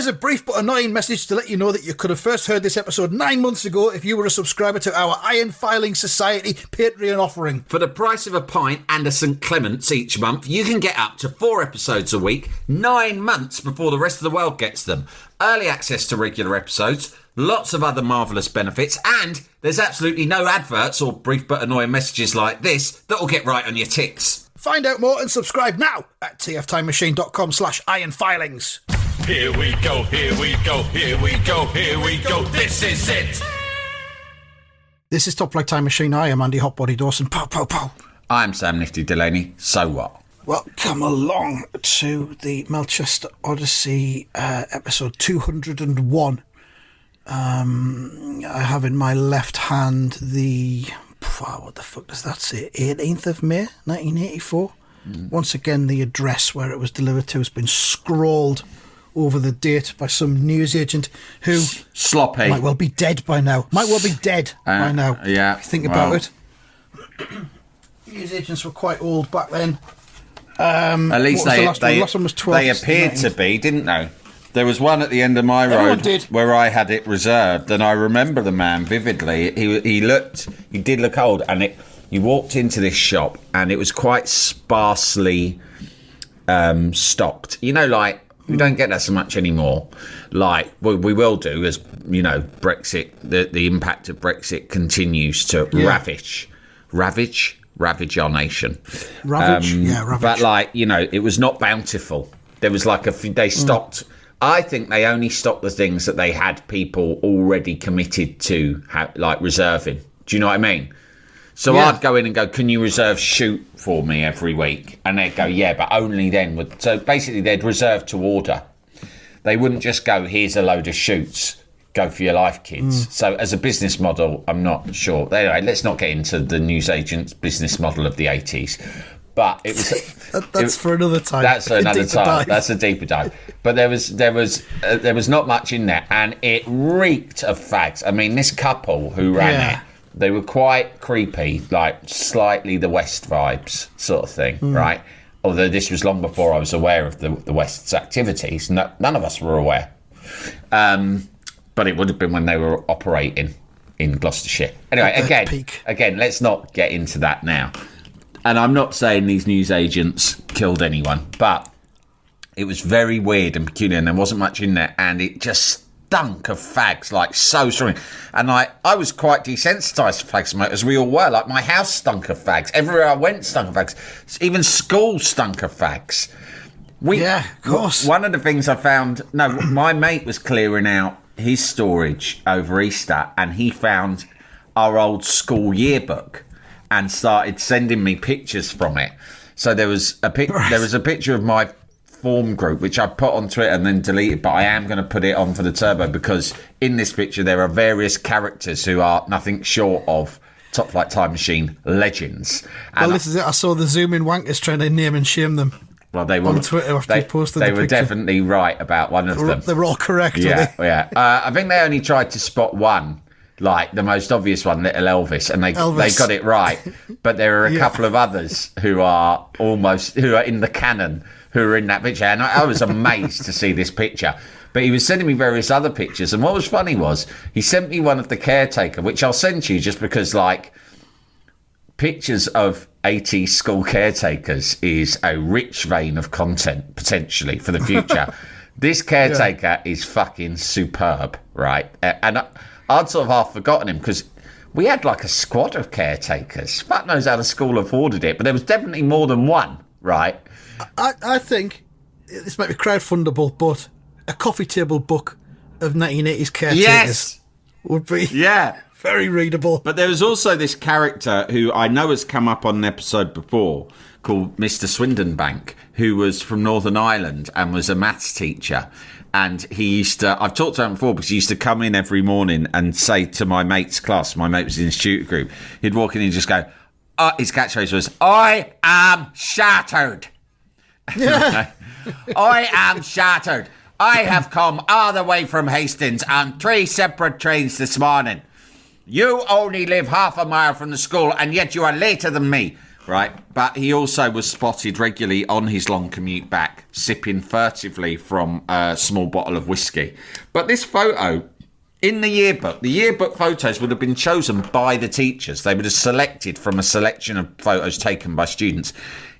Here's a brief but annoying message to let you know that you could have first heard this episode 9 months ago if you were a subscriber to our Iron Filing Society Patreon offering. For the price of a pint and a St Clement's each month, you can get up to 4 episodes a week, 9 months before the rest of the world gets them. Early access to regular episodes, lots of other marvellous benefits, and there's absolutely no adverts or brief but annoying messages like this that will get right on your ticks. Find out more and subscribe now at tftimemachine.com/ironfilings. Here we go, here we go, here we go, here we go, this is it! This is Top Flight Time Machine. I am Andy Hotbody Dawson. Pow, pow, pow. I'm Sam Nifty Delaney. So what? Welcome along to the Melchester Odyssey, episode 201. I have in my left hand the... what the fuck does that say? 18th of May, 1984. Once again, the address where it was delivered to has been scrawled over the date by some newsagent who... Sloppy. Might well be dead by now. By now. Yeah. Think about it. Newsagents were quite old back then. At least the last one was 12. They appeared to be, didn't they? There was one at the end of my road where I had it reserved, and I remember the man vividly. He did look old, and you walked into this shop, and it was quite sparsely stocked. You know, like, we don't get that so much anymore. Like, we will do as, you know, Brexit, the impact of Brexit continues to ravage our nation. Ravage. But, like, you know, it was not bountiful. There was like they stocked... I think they only stocked the things that they had people already committed to, like, reserving. Do you know what I mean? So I'd go in and go, can you reserve shoot for me every week? And they'd go, yeah, but only then. So basically they'd reserve to order. They wouldn't just go, here's a load of shoots, go for your life, kids. So as a business model, I'm not sure. Anyway, let's not get into the newsagent's business model of the 80s. But it was for another time. That's another time. That's a deeper dive. But there was not much in there, and it reeked of fags. I mean, this couple who ran it, they were quite creepy, like slightly the West vibes sort of thing, right? Although this was long before I was aware of the West's activities. None of us were aware, but it would have been when they were operating in Gloucestershire. Anyway, again, let's not get into that now. And I'm not saying these newsagents killed anyone, but it was very weird and peculiar, and there wasn't much in there, and it just stunk of fags, like, so strong. And I was quite desensitised to fags, as we all were. Like, my house stunk of fags. Everywhere I went stunk of fags. Even school stunk of fags. Of course. One of the things I found... No, my mate was clearing out his storage over Easter, and he found our old school yearbook and started sending me pictures from it. So there was a picture of my form group, which I put on Twitter and then deleted, but I am going to put it on for the Turbo, because in this picture there are various characters who are nothing short of Top Flight Time Machine legends. And this is it. I saw the Zoom in wankers trying to name and shame them. Well, they were on Twitter after you posted the picture. They were definitely right about one of them. They were all correct. Yeah. I think they only tried to spot one. Like the most obvious one, Little Elvis, and they got it right. But there are a couple of others who are in the canon who are in that picture. And I was amazed to see this picture. But he was sending me various other pictures. And what was funny was he sent me one of the caretaker, which I'll send to you just because, like, pictures of 80s school caretakers is a rich vein of content potentially for the future. This caretaker is fucking superb, right? And I'd sort of half forgotten him because we had like a squad of caretakers. Fuck knows how the school afforded it, but there was definitely more than one, right? I think this might be crowdfundable, but a coffee table book of 1980s caretakers would be very readable. But there was also this character who I know has come up on an episode before called Mr. Swindonbank, who was from Northern Ireland and was a maths teacher. And he used to, I've talked about him before because he used to come in every morning and say to my mate's class, my mate was in his tutor group, he'd walk in and just go, his catchphrase was, I am shattered. Yeah. I am shattered. I have come all the way from Hastings on 3 separate trains this morning. You only live half a mile from the school and yet you are later than me. right? But he also was spotted regularly on his long commute back, sipping furtively from a small bottle of whiskey. But this photo, in the yearbook photos would have been chosen by the teachers. They would have selected from a selection of photos taken by students.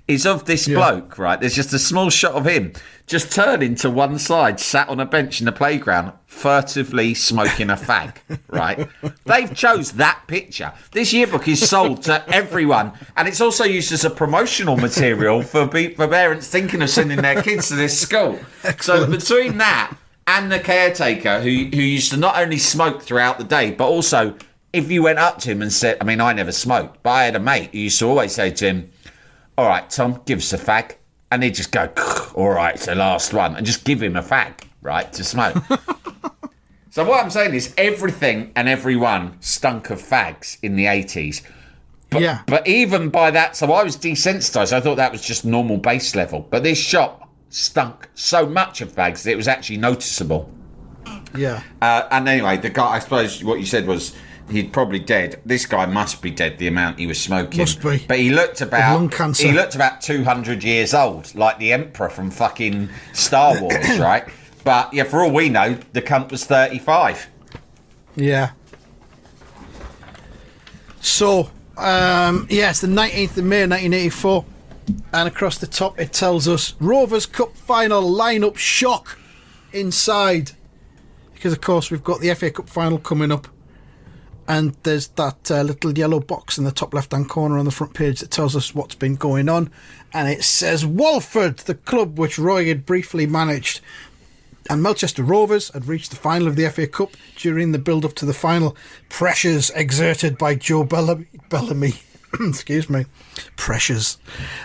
Is of this bloke, right? There's just a small shot of him just turning to one side, sat on a bench in the playground, furtively smoking a fag, right? They've chose that picture. This yearbook is sold to everyone, and it's also used as a promotional material for parents thinking of sending their kids to this school. Excellent. So between that and the caretaker, who used to not only smoke throughout the day, but also, if you went up to him and said, I mean, I never smoked, but I had a mate who used to always say to him, all right, Tom, give us a fag. And he'd just go, all right, it's the last one. And just give him a fag, right, to smoke. So what I'm saying is everything and everyone stunk of fags in the 80s. But even by that, so I was desensitised. I thought that was just normal base level. But this shop stunk so much of fags that it was actually noticeable. Yeah. And anyway, the guy, I suppose what you said was, he's probably dead. This guy must be dead, the amount he was smoking. Must be. But he looked about lung cancer. He looked about 200 years old, like the Emperor from fucking Star Wars, right? But yeah, for all we know, the cunt was 35. Yeah. So, it's the 19th of May 1984. And across the top it tells us Rovers Cup final lineup shock inside. Because of course we've got the FA Cup final coming up. And there's that little yellow box in the top left-hand corner on the front page that tells us what's been going on. And it says Walford, the club which Roy had briefly managed, and Melchester Rovers had reached the final of the FA Cup. During the build-up to the final, pressures exerted by Joe Bellamy. Excuse me. Pressures.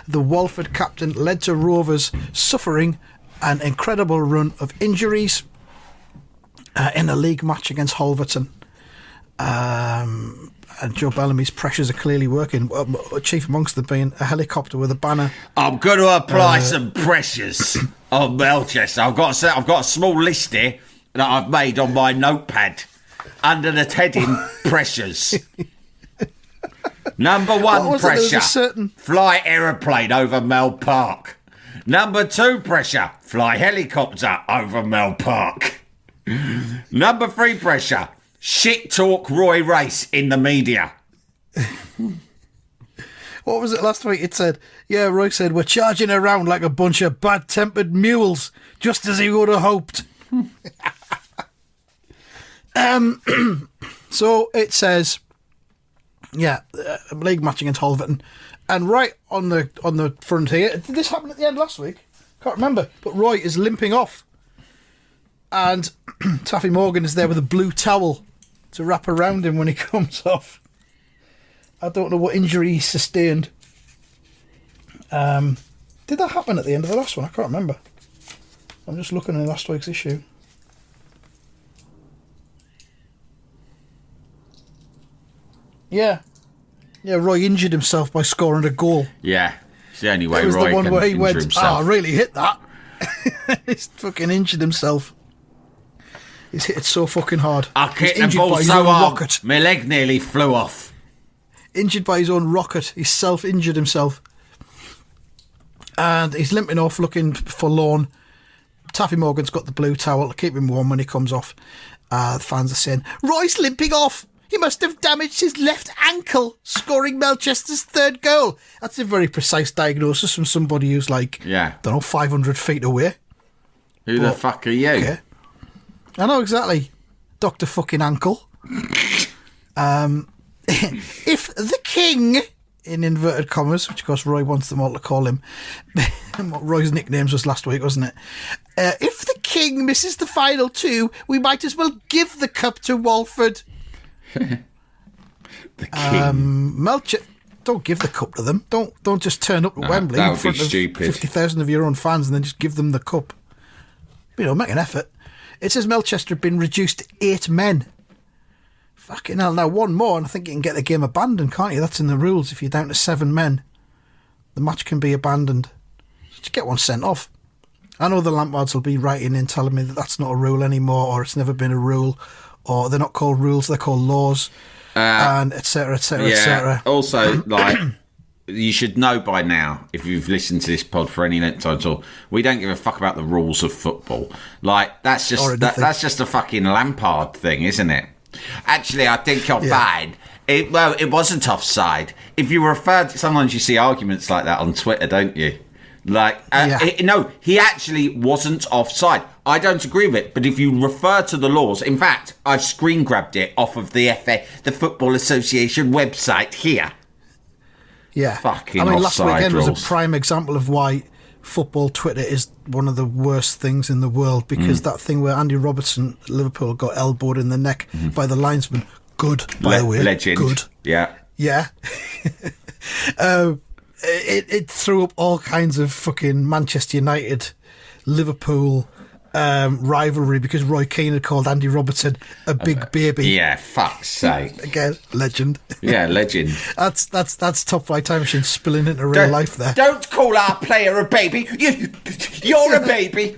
The Walford captain led to Rovers suffering an incredible run of injuries in a league match against Holverton. And Joe Bellamy's pressures are clearly working. Chief amongst them being a helicopter with a banner. I'm going to apply some pressures on Melchester. I've got a small list here that I've made on my notepad under the heading pressures. Number one pressure, fly aeroplane over Mel Park. Number two pressure, fly helicopter over Mel Park. Number three pressure, shit talk Roy Race in the media. What was it last week? It said, yeah, Roy said, we're charging around like a bunch of bad-tempered mules, just as he would have hoped. So it says, league match against Holverton. And right on the front here, did this happen at the end last week? Can't remember. But Roy is limping off. And Taffy Morgan is there with a blue towel to wrap around him when he comes off. I don't know what injury he sustained. Did that happen at the end of the last one? I can't remember. I'm just looking at last week's issue. Yeah, Roy injured himself by scoring a goal. Yeah, it's the only way it was Roy the one can where he injure went, himself. I really hit that. He's fucking injured himself. He's hit it so fucking hard. I kicked the ball so hard, my leg nearly flew off. Injured by his own rocket. He's self-injured himself. And he's limping off, looking forlorn. Taffy Morgan's got the blue towel to keep him warm when he comes off. The fans are saying, Roy's limping off. He must have damaged his left ankle, scoring Melchester's third goal. That's a very precise diagnosis from somebody who's like, 500 feet away. Who the fuck are you? Okay. I know exactly. Dr. fucking ankle. If the king, in inverted commas, which of course Roy wants them all to call him, what Roy's nicknames was last week, wasn't it? If the king misses the final two, we might as well give the cup to Walford. The king. Don't give the cup to them. Don't just turn up at Wembley in front of 50,000 of your own fans and then just give them the cup. Make an effort. It says Melchester had been reduced to 8 men. Fucking hell. Now, one more, and I think you can get the game abandoned, can't you? That's in the rules. If you're down to 7 men, the match can be abandoned. Just get one sent off. I know the Lampards will be writing in telling me that that's not a rule anymore, or it's never been a rule, or they're not called rules, they're called laws, and etc., etc., etc. Also, you should know by now, if you've listened to this pod for any length of time at all, we don't give a fuck about the rules of football. Like, that's just that's just a fucking Lampard thing, isn't it? Actually, I think you're fine. It wasn't offside. If you refer to, sometimes you see arguments like that on Twitter, don't you? Like, no, he actually wasn't offside. I don't agree with it, but if you refer to the laws, in fact, I've screen grabbed it off of the Football Association website here. Yeah. Fucking last weekend rules. was a prime example of why football Twitter is one of the worst things in the world, because that thing where Andy Robertson at Liverpool got elbowed in the neck by the linesman, good, by the way. Legend. Good. Yeah. Yeah. It threw up all kinds of fucking Manchester United, Liverpool rivalry because Roy Keane had called Andy Robertson a big baby. Yeah, fuck's sake. Again, legend. Yeah, legend. That's Top Flight Time Machine spilling into real life there. Don't call our player a baby. You're a baby.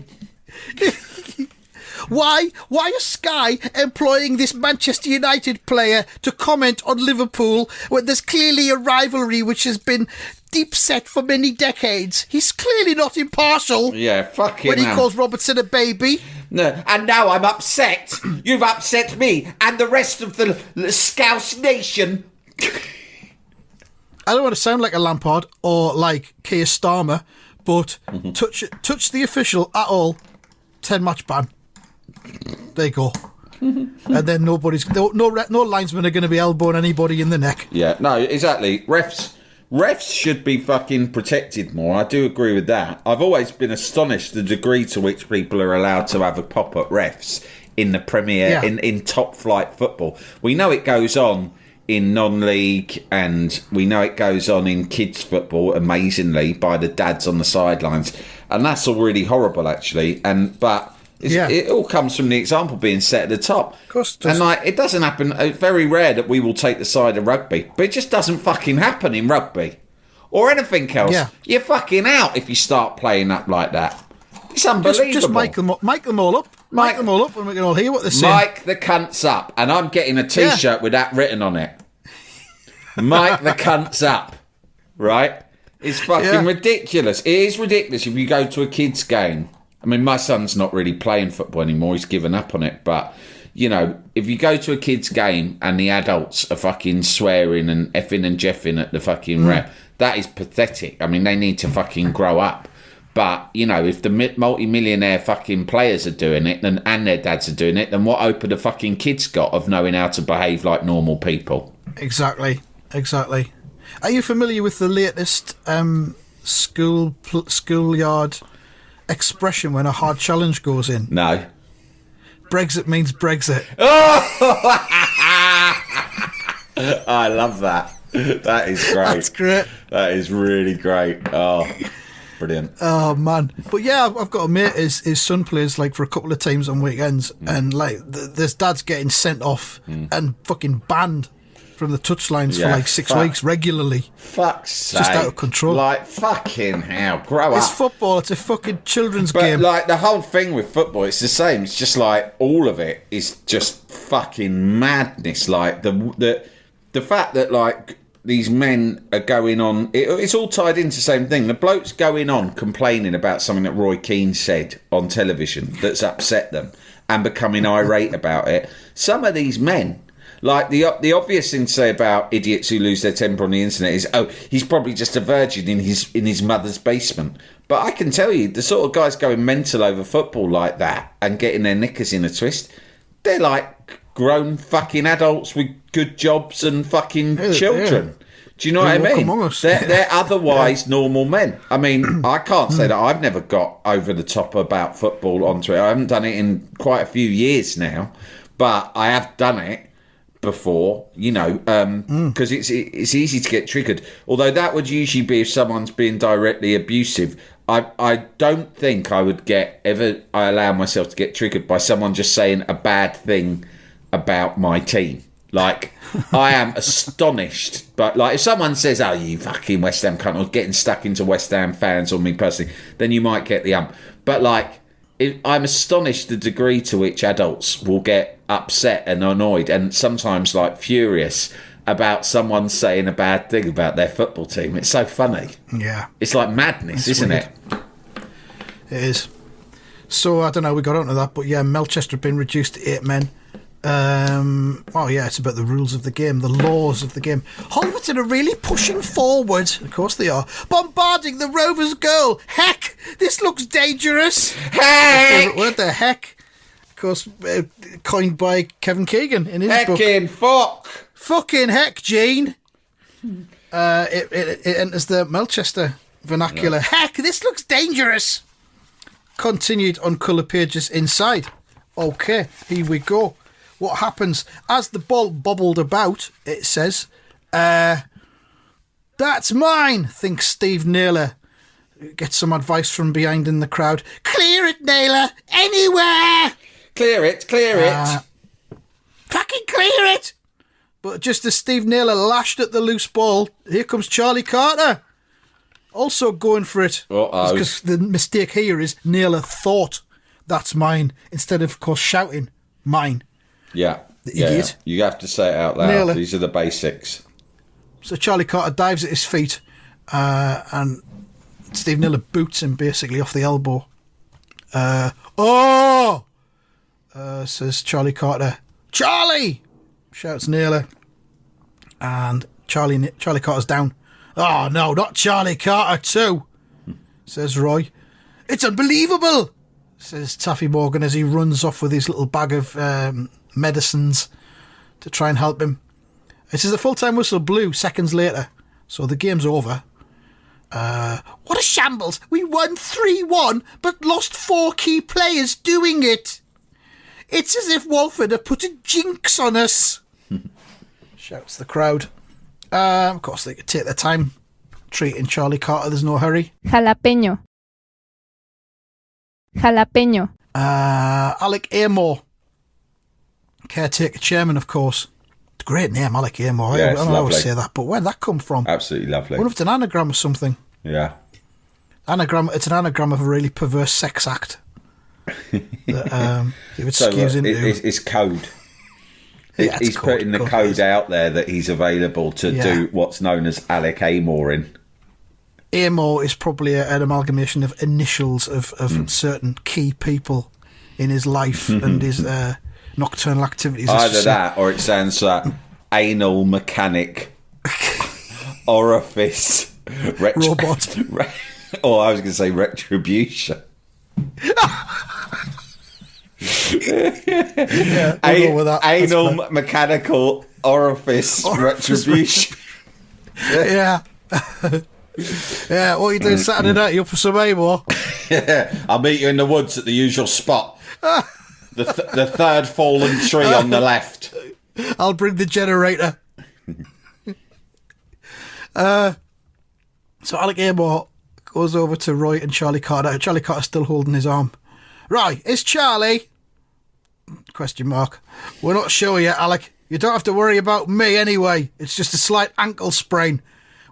Why is Sky employing this Manchester United player to comment on Liverpool when there's clearly a rivalry which has been deep set for many decades? He's clearly not impartial. Yeah, fucking when he calls Robertson a baby. No, and now I'm upset. You've upset me and the rest of the Scouse Nation. I don't want to sound like a Lampard or like Keir Starmer, but touch the official at all, 10-match ban. There you go. And then no linesmen are going to be elbowing anybody in the neck. Yeah, no, exactly. Refs should be fucking protected more. I do agree with that. I've always been astonished the degree to which people are allowed to have a pop at refs in the Premier, in top flight football. We know it goes on in non-league, and we know it goes on in kids football amazingly by the dads on the sidelines, and that's all really horrible actually. But it all comes from the example being set at the top. Of course it does. And it doesn't happen. It's very rare that we will take the side of rugby, but it just doesn't fucking happen in rugby or anything else. Yeah. You're fucking out if you start playing up like that. It's unbelievable. Just mic them up and we can all hear what they're saying. Mic the cunts up, and I'm getting a T-shirt with that written on it. Mic the cunts up, right? It's fucking ridiculous. It is ridiculous if you go to a kids' game. I mean, my son's not really playing football anymore. He's given up on it. But, you know, if you go to a kid's game and the adults are fucking swearing and effing and jeffing at the fucking ref, that is pathetic. I mean, they need to fucking grow up. But, you know, if the multi-millionaire fucking players are doing it and their dads are doing it, then what hope have the fucking kids got of knowing how to behave like normal people? Exactly. Are you familiar with the latest schoolyard expression when a hard challenge goes in? No. Brexit means Brexit. I love that. That is great. That's great. That is really great. Oh, brilliant. Oh, man. But yeah, I've got a mate, his son plays like for a couple of times on weekends, and like this dad's getting sent off and fucking banned from the touchlines for like 6 weeks regularly. Fuck's sake. Just out of control. Like, fucking hell, grow up. It's football, it's a fucking children's but game. Like, the whole thing with football, it's the same. It's just like, all of it is just fucking madness. Like, the fact that, like, these men are going on... It's all tied into the same thing. The bloke's going on complaining about something that Roy Keane said on television that's upset them and becoming irate about it. Some of these men... Like, the obvious thing to say about idiots who lose their temper on the internet is, oh, he's probably just a virgin in his mother's basement. But I can tell you, the sort of guys going mental over football like that and getting their knickers in a twist, they're like grown fucking adults with good jobs and fucking children. Yeah. Do you know what I mean? They're otherwise normal men. I mean, I can't say that I've never got over the top about football on Twitter. I haven't done it in quite a few years now, but I have done it before, you know, because it's easy to get triggered. Although that would usually be if someone's being directly abusive. I don't think I would allow myself to get triggered by someone just saying a bad thing about my team. Like, I am astonished. But, like, if someone says, oh, you fucking West Ham cunt, or getting stuck into West Ham fans or me personally, then you might get the ump. But, like, I'm astonished the degree to which adults will get upset and annoyed and sometimes, like, furious about someone saying a bad thing about their football team. It's so funny. Yeah. It's like madness, isn't weird. it? It is. So, I don't know, we got onto that, but yeah, Melchester have been reduced to 8 men. Well, yeah, it's about the rules of the game, the laws of the game. Holverton are really pushing forward. Of course they are. Bombarding the Rovers' goal. Heck, this looks dangerous. Heck! Favourite word there, heck. Of course, coined by Kevin Keegan in his book. Heckin' fuck! Fucking heck, Gene. It enters the Melchester vernacular. Yeah. Heck, this looks dangerous. Continued on colour pages inside. Okay, here we go. What happens as the ball bobbled about? It says, "That's mine," thinks Steve Naylor. Gets some advice from behind in the crowd. "Clear it, Naylor! Anywhere! Clear it! Fucking clear it!" But just as Steve Naylor lashed at the loose ball, here comes Charlie Carter. Also going for it. Because the mistake here is Naylor thought, "That's mine," instead of course, shouting, "Mine." Yeah. The idiot. Yeah. You have to say it out loud. Naylor. These are the basics. So Charlie Carter dives at his feet, and Steve Naylor boots him basically off the elbow. Says Charlie Carter. "Charlie!" shouts Naylor. And Charlie Carter's down. "Oh, no, not Charlie Carter too," says Roy. "It's unbelievable," says Taffy Morgan as he runs off with his little bag of medicines to try and help him. It says the full-time whistle blew seconds later, so the game's over. "What a shambles. We won 3-1, but lost 4 key players doing it. It's as if Walford have put a jinx on us," shouts the crowd. Of course, they could take their time treating Charlie Carter. There's no hurry. Jalapeño. Alec Amor, caretaker chairman, of course. Great name, Alec Amor. Yeah, I don't always say that, but where'd that come from? Absolutely lovely. I wonder if it's an anagram or something. Yeah. It's an anagram of a really perverse sex act. That, skews into. It's code. Yeah, he's putting the code out there that he's available to do what's known as Alec Amoring. Amor is probably an amalgamation of initials of certain key people in his life and his nocturnal activities. Either that, or it sounds like anal mechanic orifice robot. Or I was going to say retribution. Yeah, we'll go with that. Anal mechanical orifice retribution. Yeah. Yeah, what are you doing Saturday night? You up for some Amor? Yeah, I'll meet you in the woods at the usual spot. The third fallen tree on the left. I'll bring the generator. So Alec Amor goes over to Roy and Charlie Carter. Charlie Carter's still holding his arm. "Right, it's Charlie? ? We're not sure yet, Alec. You don't have to worry about me anyway. It's just a slight ankle sprain.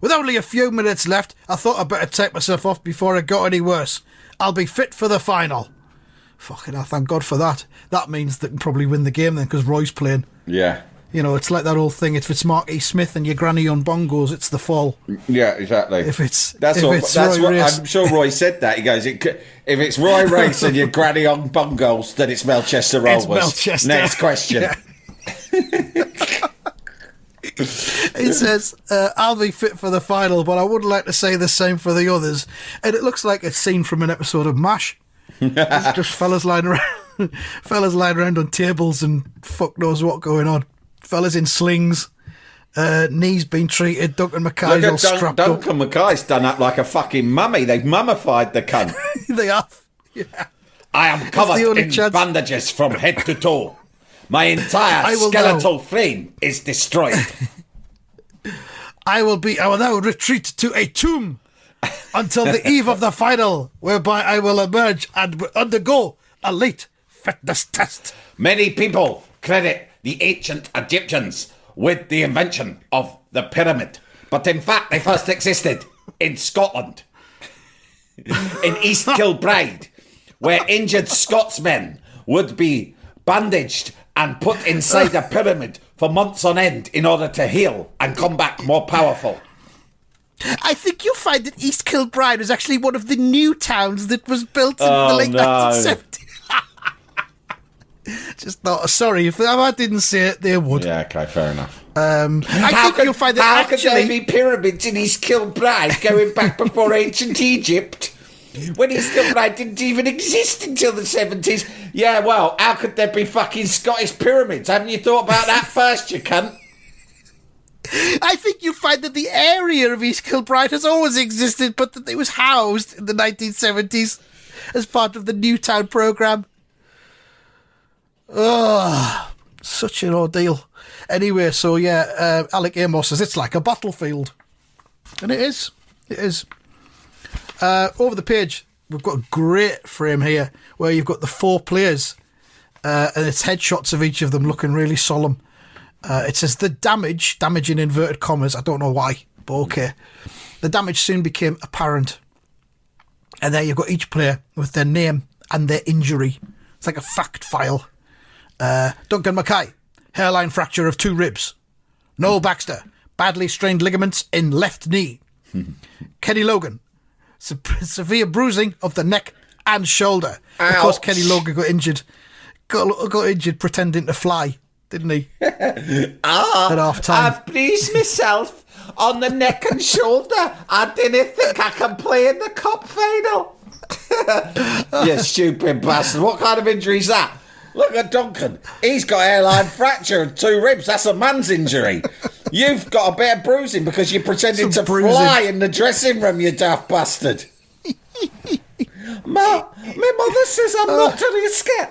With only a few minutes left, I thought I'd better take myself off before it got any worse. I'll be fit for the final." Fucking hell, thank God for that. That means they can probably win the game then, because Roy's playing. Yeah. You know, it's like that old thing. If it's Mark E. Smith and your granny on bongos, it's the fall. Yeah, exactly. That's Roy Race. I'm sure Roy said that. He goes, if it's Roy Race and your granny on bongos, then it's Melchester Rovers. It's Melchester. Next question. Yeah. It says, "I'll be fit for the final, but I would like to say the same for the others." And it looks like a scene from an episode of MASH. It's just fellas lying around on tables and fuck knows what going on. Fellas in slings, knees being treated. Duncan Mackay's all strapped up. Duncan Mackay's done up like a fucking mummy. They've mummified the cunt. They have. Yeah. "I am covered in bandages from head to toe. My entire skeletal frame is destroyed. I will now retreat to a tomb until the eve of the final, whereby I will emerge and undergo a late fitness test." Many people credit the ancient Egyptians with the invention of the pyramid, but in fact they first existed in Scotland, in East Kilbride, where injured Scotsmen would be bandaged and put inside a pyramid for months on end in order to heal and come back more powerful. I think you'll find that East Kilbride was actually one of the new towns that was built in the late 1970s. Just not sorry if I didn't say it, they would. Yeah, okay, fair enough. You'll find that how could there be pyramids in East Kilbride going back before ancient Egypt? When East Kilbride didn't even exist until the 70s. Yeah, well, how could there be fucking Scottish pyramids? Haven't you thought about that first, you cunt? I think you'll find that the area of East Kilbride has always existed, but that it was housed in the 1970s as part of the Newtown programme. Ugh, such an ordeal. Anyway, so yeah, Alec Amos says it's like a battlefield. And it is. It is. Over the page, we've got a great frame here where you've got the 4 players and it's headshots of each of them looking really solemn. It says the damage in inverted commas. I don't know why, but okay. The damage soon became apparent. And there you've got each player with their name and their injury. It's like a fact file. Duncan Mackay, hairline fracture of 2 ribs. Noel Baxter, badly strained ligaments in left knee. Kenny Logan, severe bruising of the neck and shoulder. Ouch. Of course, Kenny Logan got injured. Got injured pretending to fly, didn't he? At half time. I've bruised myself on the neck and shoulder. I didn't think I can play in the cup final. You stupid bastard. What kind of injury is that? Look at Duncan. He's got a hairline fracture and 2 ribs. That's a man's injury. You've got a bit of bruising because you pretended to fly in the dressing room, you daft bastard. My mother says I'm not to risk it.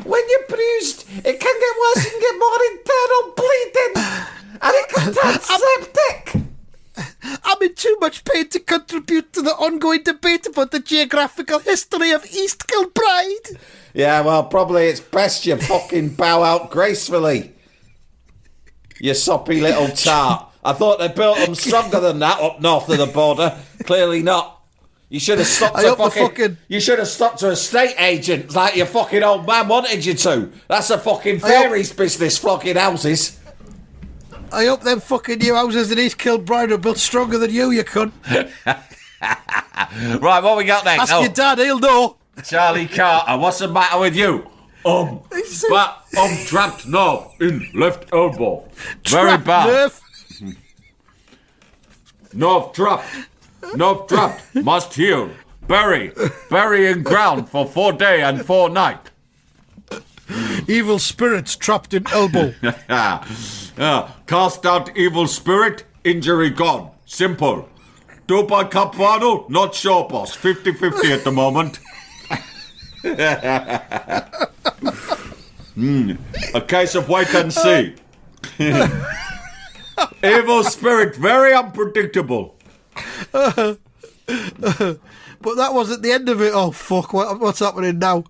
When you're bruised, it can get worse. You can get more internal bleeding. And it can turn septic. I'm in too much pain to contribute to the ongoing debate about the geographical history of East Kilbride. Yeah, well, probably it's best you fucking bow out gracefully. You soppy little tart. I thought they built them stronger than that up north of the border. Clearly not. You should have stopped You should have stopped to estate agents like your fucking old man wanted you to. That's a fucking fairies business, flocking houses. I hope them fucking new houses in East Kilbride are built stronger than you cunt. Right, what we got next? Ask your dad, he'll know. Charlie Carter, what's the matter with you? Trapped nerve in left elbow. Very bad. Nerve trapped. Nerve trapped. Must heal. Bury in ground for 4 day and 4 night. Evil spirits trapped in elbow. Cast out evil spirit, injury gone. Simple. Do by cup final, not sure, boss. 50-50 at the moment. A case of wait and see. Evil spirit, very unpredictable. But that wasn't the end of it. Oh, fuck, what's happening now?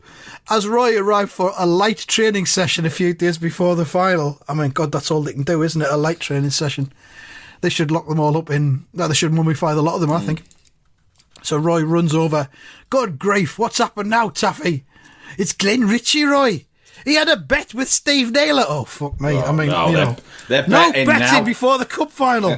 As Roy arrived for a light training session a few days before the final, I mean, God, that's all they can do, isn't it? A light training session. They should lock them all up in... No, they should mummify the lot of them, I think. So Roy runs over. God grief, what's happened now, Taffy? It's Glenn Ritchie, Roy. He had a bet with Steve Naylor. Oh, fuck me. Oh, I mean, no, you know. They're no betting betting now. before the cup final.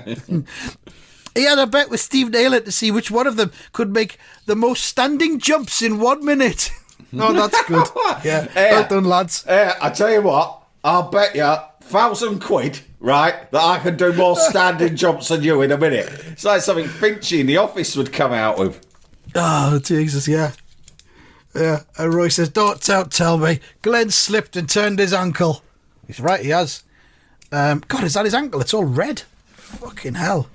He had a bet with Steve Naylor to see which one of them could make the most standing jumps in 1 minute. Oh, that's good. Yeah, well done, lads. I tell you what, I'll bet you £1,000, right, that I can do more standing jumps than you in a minute. It's like something Finchy in the office would come out with. Oh, Jesus, yeah. Yeah, and Roy says, don't tell me. Glenn slipped and turned his ankle. He's right, he has. God, is that his ankle? It's all red. Fucking hell.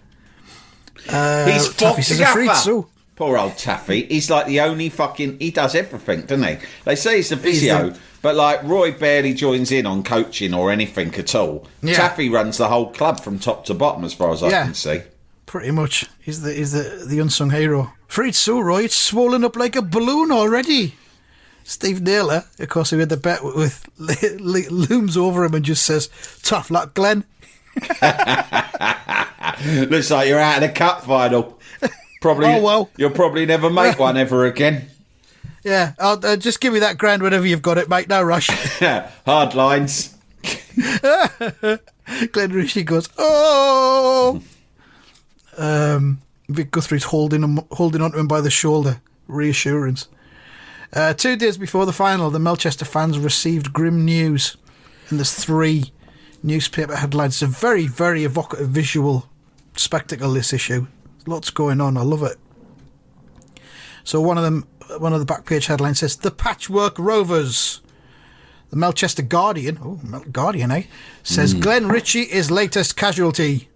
He's Taffy says, "Afraid so." Poor old Taffy. He's like the only fucking... He does everything, doesn't he? They say he's a physio, but like Roy barely joins in on coaching or anything at all. Yeah. Taffy runs the whole club from top to bottom as far as I can see. Pretty much. He's the unsung hero. Afraid so, Roy. It's swollen up like a balloon already. Steve Naylor, of course, who had the bet with looms over him and just says, tough luck, Glenn. Looks like you're out of the cup final. Probably. Oh, well. You'll probably never make one ever again. Yeah, I'll just give me that grand whenever you've got it, mate. No rush. Hard lines. Glenn Ritchie goes, oh! Vic Guthrie's holding onto him by the shoulder. Reassurance. 2 days before the final, the Melchester fans received grim news. And there's 3 newspaper headlines. It's a very, very evocative visual spectacle, this issue. Lots going on. I love it. So one of the back page headlines says, The Patchwork Rovers. The Melchester Guardian, says Glenn Ritchie is latest casualty.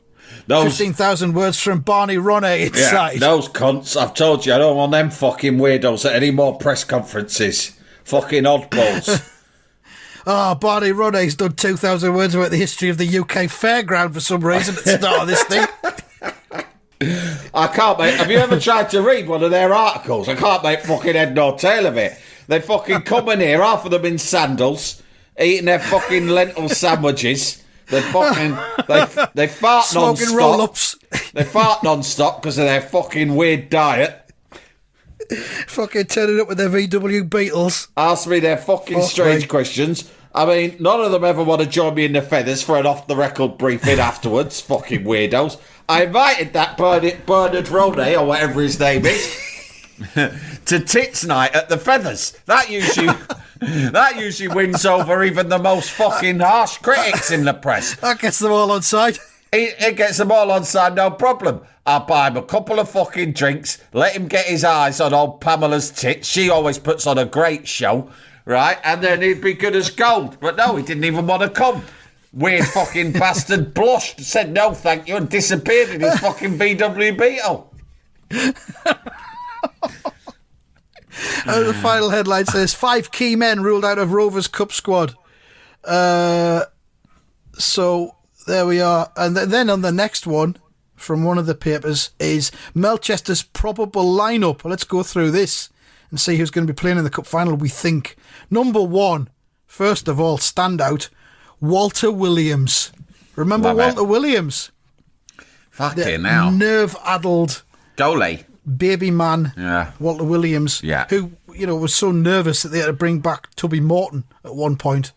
15,000 words from Barney Ronay inside. Yeah, those cunts. I've told you, I don't want them fucking weirdos at any more press conferences. Fucking oddballs. Barney Ronay's done 2,000 words about the history of the UK Fairground for some reason at the start of this thing. I can't make... Have you ever tried to read one of their articles? I can't make fucking head nor tail of it. They fucking come in here, half of them in sandals, eating their fucking lentil sandwiches. They fucking... They fart Smoking non-stop. roll-ups. They fart non-stop because of their fucking weird diet. Fucking turning up with their VW Beetles. Ask me their fucking strange questions. I mean, none of them ever want to join me in the feathers for an off-the-record briefing afterwards. Fucking weirdos. I invited that Bernard Ronay, or whatever his name is, to tits night at the Feathers. That usually wins over even the most fucking harsh critics in the press. That gets them all on side. It gets them all on side, no problem. I'll buy him a couple of fucking drinks, let him get his eyes on old Pamela's tits. She always puts on a great show, right? And then he'd be good as gold. But no, he didn't even want to come. Weird fucking bastard blushed, said no thank you, and disappeared in his fucking VW Beetle. The final headline says 5 key men ruled out of Rovers Cup squad. So there we are. And then on the next one from one of the papers is Melchester's probable lineup. Well, let's go through this and see who's going to be playing in the cup final, we think. Number 1, first of all, standout, Walter Williams. Remember Love Walter it. Williams? Fucking hell. Nerve-addled Goalie. baby man, Yeah. Walter Williams, Yeah. who, was so nervous that they had to bring back Tubby Morton at one point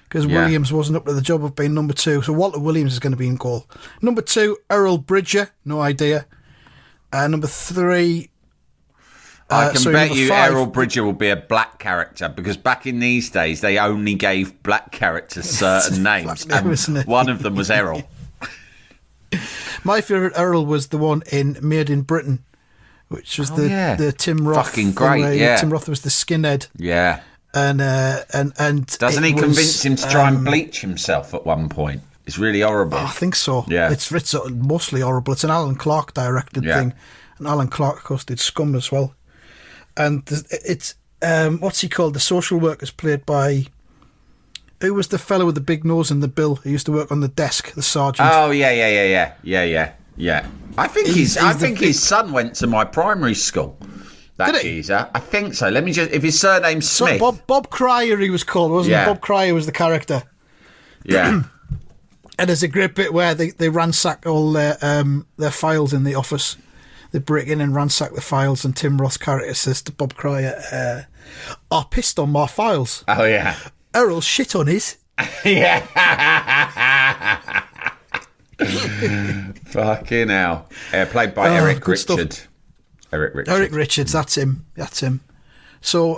because Yeah. Williams wasn't up to the job of being number 2. So Walter Williams is going to be in goal. Number 2, Errol Bridger, no idea. Number 3... I can bet number you 5, Errol Bridger will be a black character because back in these days they only gave black characters certain names, name, and isn't it? one of them was Errol. My favourite Errol was the one in Made in Britain, which was the Tim Roth. Fucking great, where yeah. Tim Roth was the skinhead. Yeah. And Doesn't he convince him to try and bleach himself at one point? It's really horrible. I think so. Yeah. It's mostly horrible. It's an Alan Clark directed thing. And Alan Clark, of course, did Scum as well. And it's, what's he called? The social worker's played by... Who was the fellow with the big nose and the bill who used to work on the desk, the sergeant? Oh, yeah. I think his son went to my primary school. That Did he? geezer. I think so. Let me just... If his surname's Smith... Bob Cryer he was called, wasn't Yeah. he? Bob Cryer was the character. Yeah. And there's a great bit where they ransack all their files in the office. They break in and ransack the files, and Tim Roth's character says to Bob Cryer, I pissed on my files. Oh, yeah. Errol shit on his. Yeah. Fucking hell. Played by Eric good stuff. Richard. Eric Richards, that's him. So,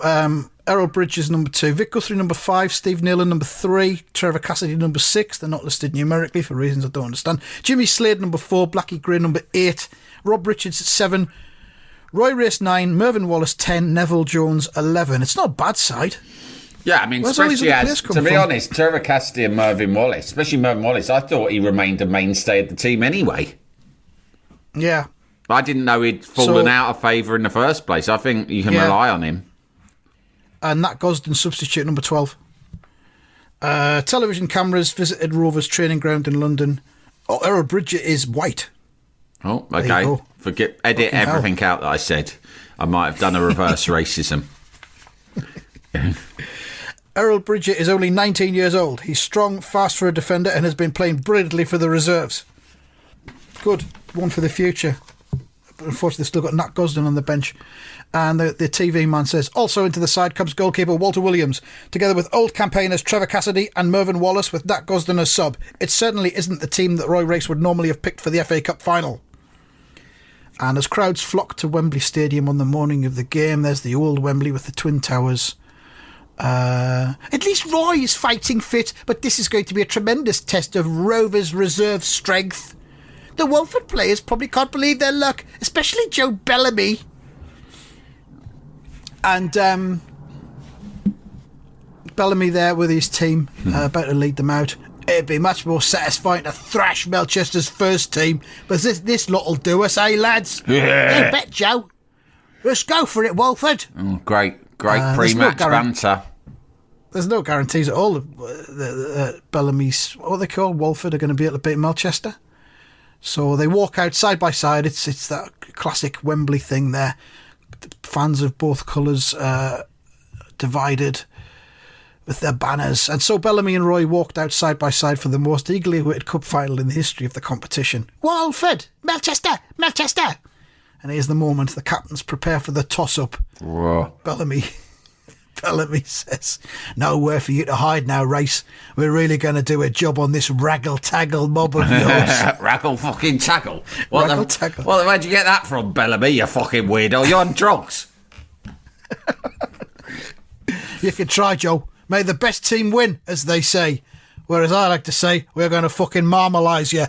Errol Bridges number 2, Vic Guthrie number 5, Steve Nealon number 3, Trevor Cassidy number 6. They're not listed numerically for reasons I don't understand. Jimmy Slade number 4, Blackie Gray number 8, Rob Richards at 7, Roy Race 9, Mervyn Wallace 10, Neville Jones 11. It's not a bad side. Yeah, I mean, Where's all these especially other players as, come to be from? honest, Trevor Cassidy and Mervyn Wallace, especially Mervyn Wallace, I thought he remained a mainstay of the team anyway. Yeah. I didn't know he'd fallen out of favour in the first place. I think you can rely on him. And Nat Gosden, substitute number 12. Television cameras visited Rovers training ground in London. Oh, Errol Bridger is white. Oh, There okay. you go. Edit Fucking hell. everything out that I said. I might have done a reverse racism. Errol Bridger is only 19 years old. He's strong, fast for a defender, and has been playing brilliantly for the reserves. Good. One for the future. unfortunately, they've still got Nat Gosden on the bench. And the TV man says, also into the side comes goalkeeper Walter Williams, together with old campaigners Trevor Cassidy and Mervyn Wallace with Nat Gosden as sub. It certainly isn't the team that Roy Race would normally have picked for the FA Cup final. And as crowds flock to Wembley Stadium on the morning of the game, there's the old Wembley with the Twin Towers. At least Roy is fighting fit, but this is going to be a tremendous test of Rovers' reserve strength. The Walford players probably can't believe their luck, especially Joe Bellamy. And Bellamy there with his team, about to lead them out. It'd be much more satisfying to thrash Melchester's first team, but this lot'll do us, eh, lads? Yeah. You bet, Joe. Let's go for it, Walford. Oh, great pre-match banter. There's no guarantees at all Bellamy's, what they call Walford, are going to be able to beat Melchester. So they walk out side by side. It's that classic Wembley thing there. Fans of both colours divided with their banners. And so Bellamy and Roy walked out side by side for the most eagerly awaited cup final in the history of the competition. Walford! Melchester! Melchester! And here's the moment the captains prepare for the toss-up. Whoa. Bellamy says, nowhere for you to hide now, Race. We're really going to do a job on this raggle-taggle mob of yours. Raggle fucking taggle. Raggle-taggle. Where'd you get that from, Bellamy, you fucking weirdo? You're on drugs. You can try, Joe. May the best team win, as they say. Whereas I like to say, we're going to fucking marmalise you.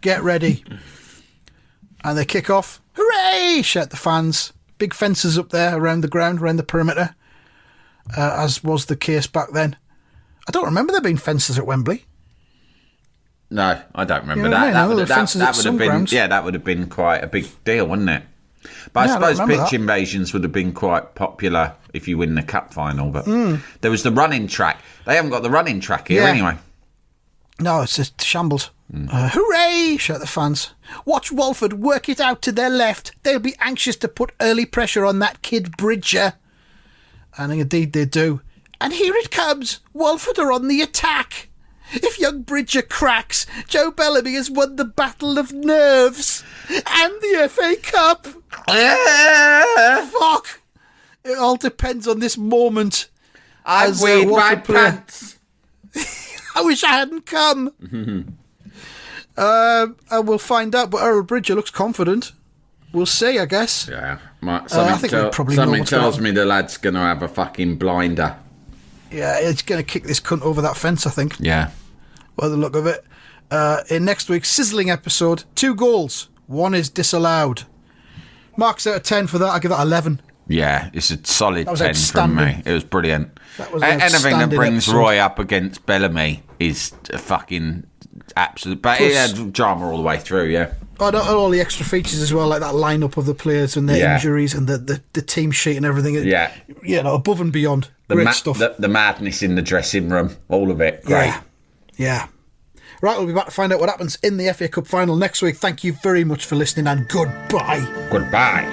Get ready. And they kick off. Hooray! Shout the fans. Big fences up there around the ground, around the perimeter, as was the case back then. I don't remember there being fences at Wembley. No, I don't remember You know that. what I mean? That would have been Grounds. Yeah, that would have been quite a big deal, wouldn't it? But Yeah, I I don't suppose remember pitch that. invasions would have been quite popular if you win the cup final. But there was the running track. They haven't got the running track here Yeah. anyway. No, it's just shambles. Hooray! Shout the fans. Watch Walford work it out to their left. They'll be anxious to put early pressure on that kid Bridger. And indeed they do. And here it comes. Walford are on the attack. If young Bridger cracks, Joe Bellamy has won the battle of nerves and the FA Cup. Fuck! It all depends on this moment. I As, weed my Walford player- pants. I wish I hadn't come. And we'll find out, but Earl Bridger looks confident. We'll see, I guess. Yeah, I think we probably know something what's going tells on. me the lad's going to have a fucking blinder. Yeah, it's going to kick this cunt over that fence, I think, Yeah. by the look of it. In next week's sizzling episode, 2 goals. 1 is disallowed. Marks out of 10 for that. I give that 11. Yeah, it's a solid That was 10 from me. outstanding. It was brilliant. That was Anything that outstanding brings episode. Roy up against Bellamy is a fucking absolute... But it had drama all the way through, yeah. All the extra features as well, like that lineup of the players and their Yeah. injuries and the team sheet and everything. Yeah. You know, above and beyond. Great stuff. The madness in the dressing room, all of it. Great. Yeah. Right, we'll be back to find out what happens in the FA Cup final next week. Thank you very much for listening and goodbye. Goodbye.